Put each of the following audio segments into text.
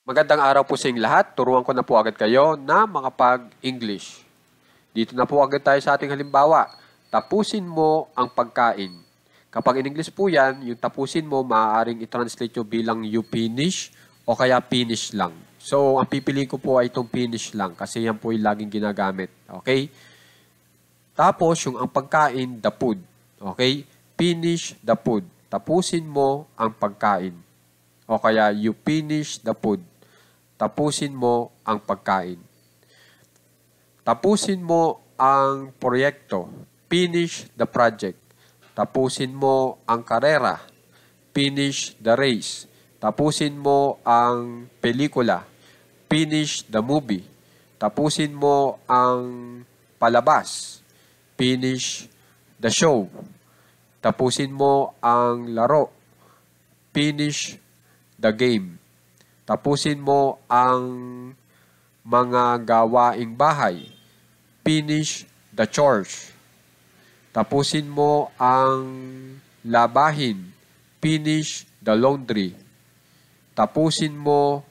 Magandang araw po sa inyong lahat. Turuan ko na po agad kayo na makapag-English. Dito na po agad tayo sa ating halimbawa. Tapusin mo ang pagkain. Kapag in English po yan, yung tapusin mo, maaaring i-translate nyo bilang you finish o kaya finish lang. So, ang pipili ko po ay itong finish lang kasi yan po yung laging ginagamit. Okay? Tapos, yung ang pagkain, the food. Okay? Finish the food. Tapusin mo ang pagkain. O kaya, you finish the food. Tapusin mo ang pagkain. Tapusin mo ang proyekto. Finish the project. Tapusin mo ang karera. Finish the race. Tapusin mo ang pelikula. Finish the movie. Tapusin mo ang palabas. Finish the show. Tapusin mo ang laro. Finish the game. Tapusin mo ang mga gawaing bahay. Finish the chores. Tapusin mo ang labahin. Finish the laundry. Tapusin mo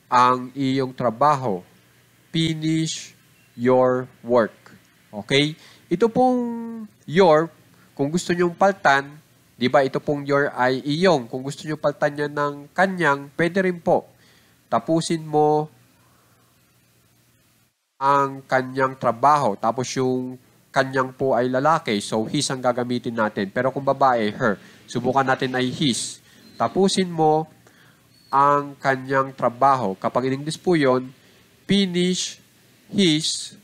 ang iyong trabaho. Finish your work. Okay? Ito pong your, kung gusto nyong paltan, di ba ito pong your ay iyong. Kung gusto nyo paltan niya ng kanyang, pwede rin po. Tapusin mo ang kanyang trabaho. Tapos yung kanyang po ay lalaki. So, his ang gagamitin natin. Pero kung babae, her. Subukan natin ay his. Tapusin mo ang kanyang trabaho. Kapag in English po yun, finish his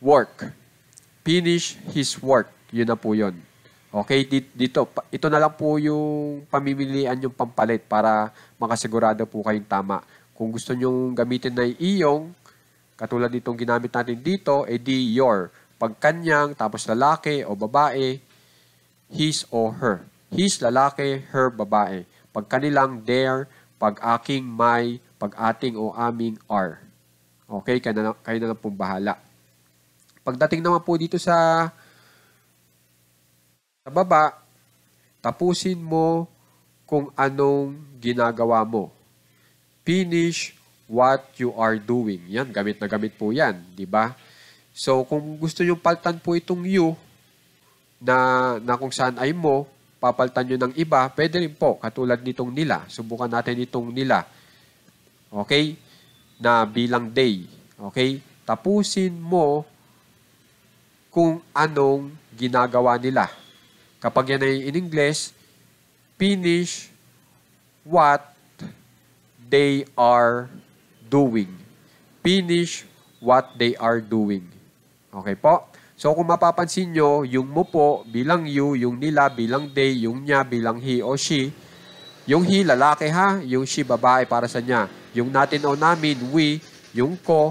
work. Finish his work. Yun na po yun. Okay, dito, ito na lang po yung pamimilian yung pampalit para makasigurado po kayong tama. Kung gusto nyong gamitin na iyong, katulad nitong ginamit natin dito, edi your. Pag kanyang, tapos lalaki o babae, his o her. His, lalaki, her, babae. Pag kanilang, their, pag aking, my, pag ating o aming, are. Okay, kayo na lang pong bahala. Pagdating naman po dito sa baba, tapusin mo kung anong ginagawa mo. Finish what you are doing. Yan, gamit na gamit po yan, di ba? So, kung gusto nyo paltan po itong you, na kung saan ay mo, papaltan nyo ng iba, pwede rin po, katulad nitong nila. Subukan natin itong nila. Okay? Na bilang day. Okay? Tapusin mo kung anong ginagawa nila. Kapag yan ay in English, finish what they are doing. Finish what they are doing. Okay po? So, kung mapapansin nyo, yung mo po bilang you, yung nila bilang they, yung niya bilang he o she. Yung he, lalaki ha, yung she, babae para sa niya. Yung natin o namin, we, yung ko,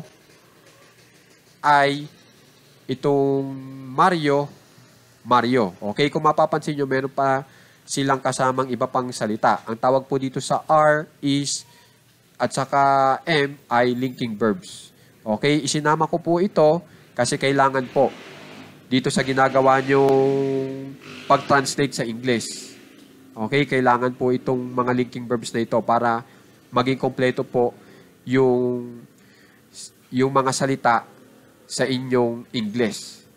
ay itong Mario. Okay, kung mapapansin nyo, meron pa silang kasamang iba pang salita. Ang tawag po dito sa are, is, at saka am ay linking verbs. Okay, isinama ko po ito kasi kailangan po dito sa ginagawa nyong pag-translate sa English. Okay, kailangan po itong mga linking verbs na ito para maging kompleto po yung mga salita sa inyong English.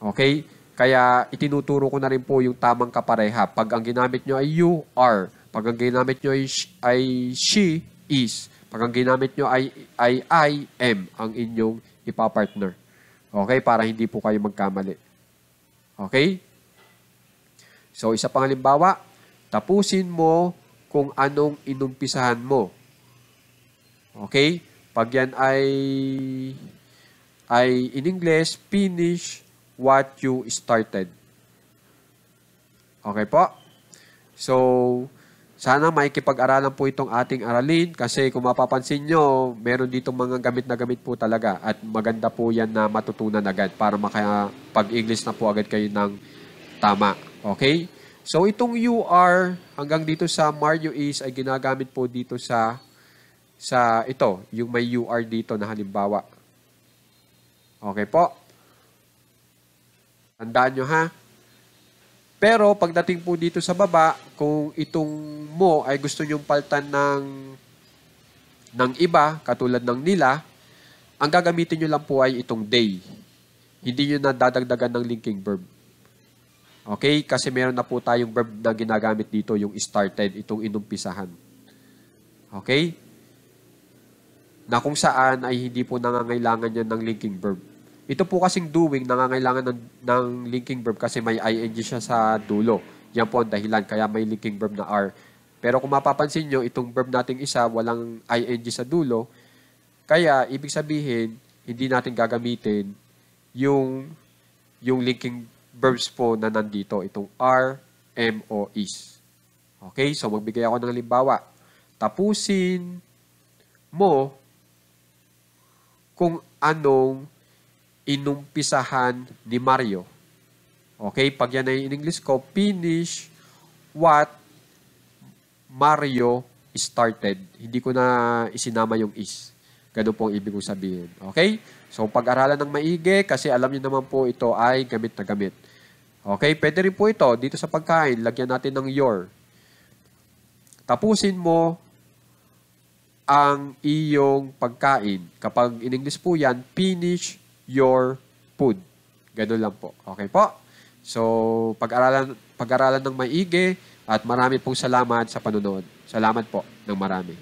Okay? Kaya itinuturo ko na rin po yung tamang kapareha. Pag ang ginamit nyo ay you, are. Pag ang ginamit nyo ay she, is. Pag ang ginamit nyo ay I, am ang inyong ipapartner. Okay? Para hindi po kayo magkamali. Okay? So, isa pang halimbawa, tapusin mo kung anong inumpisahan mo. Okay? Pag yan ay in English, finish what you started. Okay po? So, sana maikipag-aralan po itong ating aralin kasi kung mapapansin nyo, meron dito mga gamit na gamit po talaga at maganda po yan na matutunan agad para makapag-English na po agad kayo ng tama. Okay? So, itong you are hanggang dito sa Mario is ay ginagamit po dito sa ito, yung may you are dito na halimbawa. Okay po? Tandaan nyo ha. Pero pagdating po dito sa baba, kung itong mo ay gusto nyong paltan ng ng iba, katulad ng nila, ang gagamitin nyo lang po ay itong they. Hindi nyo na dadagdagan ng linking verb. Okay? Kasi meron na po tayong verb na ginagamit dito, yung started, itong inumpisahan. Okay? Na kung saan ay hindi po nangangailangan yan ng linking verb. Ito po kasing doing, nangangailangan ng linking verb kasi may ing siya sa dulo. Yan po ang dahilan, kaya may linking verb na are. Pero kung mapapansin nyo, itong verb nating isa, walang ing sa dulo. Kaya, ibig sabihin, hindi natin gagamitin yung linking verbs po na nandito. Itong are, am, o is. Okay? So, magbigay ako ng halimbawa. Tapusin mo kung anong inumpisahan ni Mario. Okay? Pag yan ay in English ko, finish what Mario started. Hindi ko na isinama yung is. Ganun po ang ibig kong sabihin. Okay? So, pag-aralan ng maigi, kasi alam niyo naman po ito ay gamit na gamit. Okay? Pwede rin po ito, dito sa pagkain, lagyan natin ng your. Tapusin mo ang iyong pagkain. Kapag in English po yan, finish your food. Ganun lang po. Okay po? So, pag-aralan ng maigi at marami pong salamat sa panonood. Salamat po ng marami.